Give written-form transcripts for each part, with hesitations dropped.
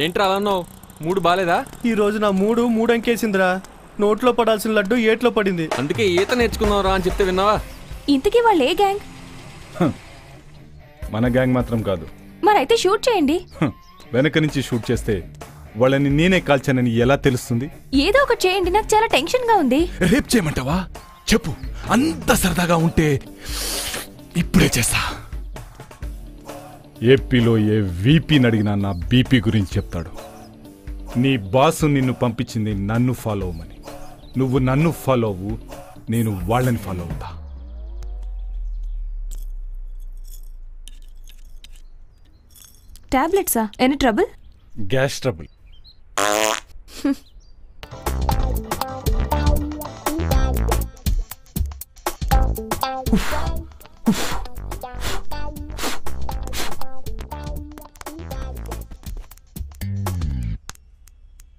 ఏంట్రా అలా ఉన్నావు? మూడు బాలేదా? ఈ రోజు నా మూడు అంకేసిందిరా. నోట్లో పడాల్సిన లడ్డు ఏట్లో పడింది. అందుకే ఈత నేర్చుకున్నావురా అని చెప్తే విన్నావా? ఇంతకీ వాళ్ళు ఏ గ్యాంగ్? మన గ్యాంగ్ మాత్రం కాదు. మరైతే షూట్ చేయండి. వెనక నుంచి షూట్ చేస్తే వాళ్ళని నేనే కాల్చానని ఎలా తెలుస్తుంది? ఏదో ఒకటి చేయండి, నాకు చాలా టెన్షన్ గా ఉంది. రేప్ చేయమంటావా? చెప్పు. అంత సరదాగా ఉంటే ఇప్పుడే చేస్తా. ఏపీలో ఏ వీపీని అడిగినా నా బీపీ గురించి చెప్తాడు. నీ బాసు నిన్ను పంపించింది నన్ను ఫాలో అవ్వమని. నువ్వు నన్ను ఫాలో అవ్వు, నేను వాళ్ళని ఫాలో అవుతా. టాబ్లెట్సా? Any trouble? Gas trouble.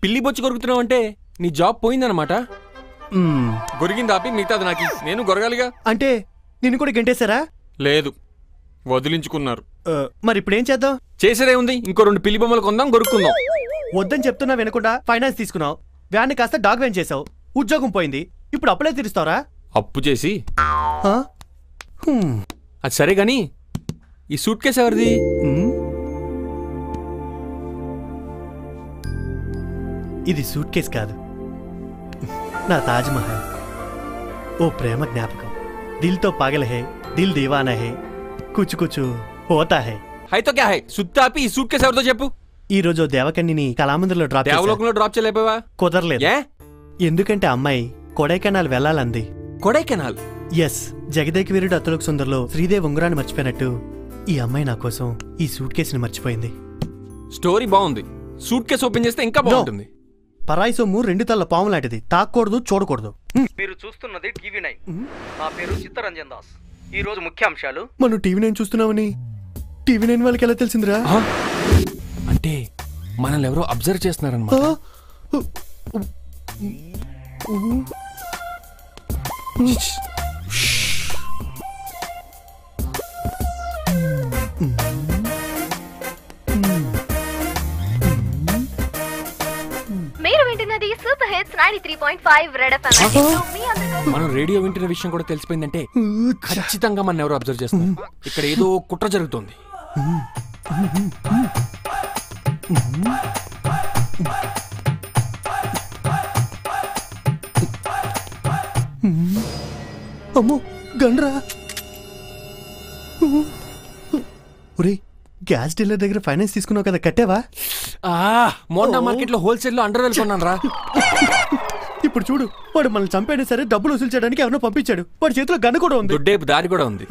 పిల్లి బొచ్చి కొరుకుతున్నావు అంటే నీ జాబ్ పోయిందనమాట. గొరిగింది ఆపి మిగతాది నాకి. నేను గొరగాలిగా. అంటే నిన్ను కూడా గంటేశారా? లేదు, వదిలించుకున్నారు. మరి ఇప్పుడు ఏం చేద్దాం? చేసేదే ఉంది, ఇంకో 2 పిల్లి బొమ్మలు కొందాం, గొరుక్కుందాం. వద్దని చెప్తున్నా వినకుండా ఫైనాన్స్ తీసుకున్నావు, వ్యాన్ని కాస్త డాగ్ వ్యాన్ చేసావు, ఉద్యోగం పోయింది, ఇప్పుడు అప్పులే తీరుస్తావరా? అప్పు చేసి. అది సరే గాని ఈ సూట్ కేసు ఎవరిది? ఇది సూట్ కేసు కాదు, నా తాజ్ మహల్. ఓ ప్రేమ జ్ఞాపకం. దిల్తో పాగల్ హే, దిల్ దీవానా హే, కుచు కుచు హోతా హే. హైతో క్యా హై? సుత్తాపి ఈ సూట్ కేసు ఎవరితో చెప్పు. ఈ రోజు దేవకన్నిని కళామందిర్లో డ్రాప్ చేశా. దేవలోకంలో డ్రాప్ చేయలేకపోయావా? కుదరలేదు. ఎందుకంటే అమ్మాయి కొడైకెనాల్ వెళ్లాలంది. కొడైకెనాల్? ఎస్. జగదేక వీరుడు అతులకు సుందర్లో శ్రీదేవి ఉంగరాన్ని మర్చిపోయినట్టు ఈ అమ్మాయి నా కోసం ఈ సూట్ కేసుని మర్చిపోయింది. స్టోరీ బాగుంది, సూట్ కేసు ఓపెన్ చేస్తే ఇంకా బాగుంటుంది. పరాయి సొమ్ము 2 తల్ల పాము లాంటిది, తాకూడదు, చూడకూడదు. మీరు చూస్తున్నది టీవీ9. నా పేరు చిత్తరంజన్ దాస్. ఈ రోజు ముఖ్యాంశాలు. మనం టీవీ9 చూస్తున్నామని టీవీ9 వాళ్ళకి ఎలా తెలిసిందిరా? అంటే మనల్ని ఎవరో అబ్జర్వ్ చేస్తున్నారన్నమాట. మీరు వింటున్నది సూపర్ హిట్స్ 93.5 రెడ్ ఎఫ్ఎం. మనం రేడియో వింటున్న విషయం కూడా తెలిసిపోయిందంటే ఖచ్చితంగా మన ఎవరో అబ్జర్వ్ చేస్తున్నారు. ఇక్కడ ఏదో కుట్ర జరుగుతుంది. అమ్మో గండ్రా. ఒరేయ్, గ్యాస్ డీలర్ దగ్గర ఫైనాన్స్ తీసుకున్నావు కదా, కట్టావా? మోండా మార్కెట్ లో హోల్సేల్ లో అండర్వేర్ కొన్నాను రా. ఇప్పుడు చూడు, వాడు మనల్ని చంపైనా సరే డబ్బులు వసూలు చేయడానికి ఎవరినో పంపించాడు. వాడి చేతిలో గన్ను కూడా ఉంది. దుడ్డేపు దారి కూడా ఉంది.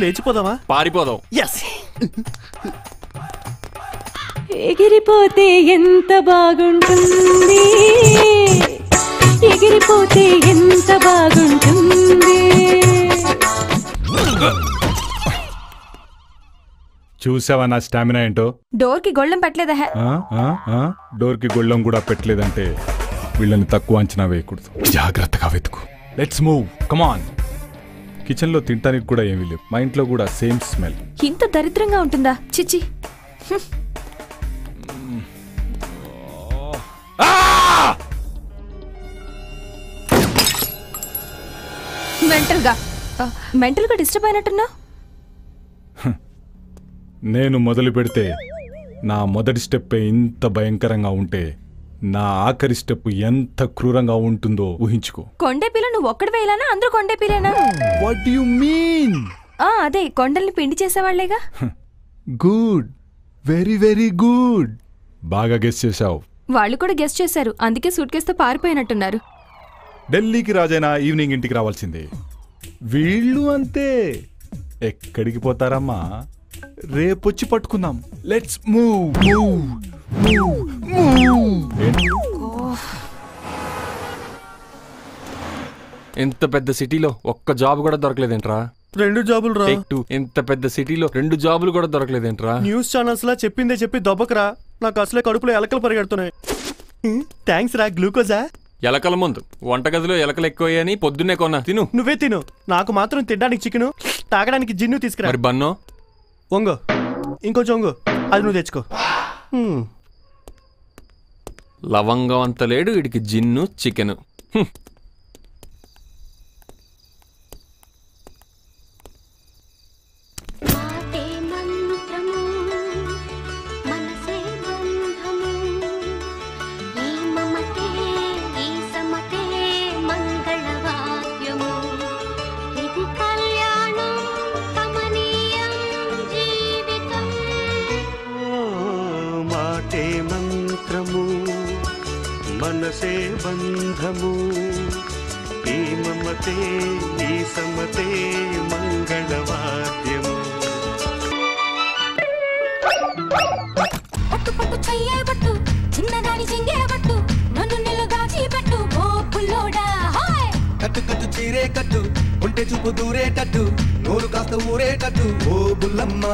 లేచిపోదామా? పారిపోదాం. ఎస్. ఎగిరిపోతే ఎంత బాగుంటుంది, ఎగిరిపోతే ఎంత బాగుంటుంది. చూసావా నా స్టామినా ఏంటో? డోర్ కి గొళ్ళెం పెట్టలేదా? డోర్ కి గొళ్ళెం కూడా పెట్టలేదంటే వీళ్ళని తక్కువ అంచనా వేయకూడదు. జాగ్రత్తగా వెతుకు. Let's move, come on. కిచెన్ లో తినడానికి కూడా ఏమీ లేవు. మా ఇంట్లో కూడా సేమ్ స్మెల్. ఇంత దరిద్రంగా ఉంటుందా? చిచి. మెంటల్ గా డిస్టర్బ్ అయినట్టున్నా? నేను మొదలు పెడితే నా మొదటి స్టెప్ ఇంత భయంకరంగా ఉంటే నా ఆఖరి స్టెప్ ఎంత క్రూరంగా ఉంటుందో ఊహించుకో. కొండే పిల్ల నువ్వు ఒక్కడి వేయాలనా? అందరూ కొండే పిల్లేనా? What do you mean? అదే కొండల్ని పిండి చేసేవాళ్లేగా. Good, very very good. బాగా గెస్ చేశావు. వాళ్ళు కూడా గెస్ చేశారు, అందుకే సూట్ కేసుతో పారిపోయినట్టున్నారు. ఢిల్లీకి రాజైనా ఈవినింగ్ ఇంటికి రావాల్సిందే. వీళ్ళు అంతే. ఎక్కడికి పోతారమ్మా? రేపొచ్చి పట్టుకుందాం. Let's move move move move. ఎంత పెద్ద సిటీలో ఒక్క జాబ్ కూడా దొరకలేదేంట్రా? 2 జాబులు రా. ఎంత పెద్ద సిటీలో 2 జాబులు కూడా దొరకలేదేంట్రా? న్యూస్ ఛానల్స్ లా చెప్పిందే చెప్పి దొబ్బకరా. నాకు అసలే కడుపులో ఎలకలు పరిగెడుతున్నాయి. థ్యాంక్స్ రా, గ్లూకోజా? ఎలకల ముందు వంటగదిలో ఎలకలు ఎక్కువయ్యని పొద్దున్నే కొన్నా, తిను. నువ్వే తిను. నాకు మాత్రం తినడానికి చికెను, తాగడానికి జిన్ను తీసుకురా. మరి బన్నో? ఒంగో, ఇంకొంచెం ఒంగో, అది నువ్వు తెచ్చుకో. లవంగం అంత లేడు వీడికి జిన్ను చికెను. మనసే బంధము ఈ మమతే ఈ సమతే మంగళవాద్యము. పట్టు పట్టు చెయ్యే పట్టు చిన్నదాని చింగే పట్టు నన్ను నిలుగాచి పెట్టు ఓ పుల్లోడా. కట్టు కట్టు చీరే కట్టు ఉంటే చూపు దూరేటట్టు నోరు కాస్త ఊరేటట్టు ఓ బుల్లమ్మ.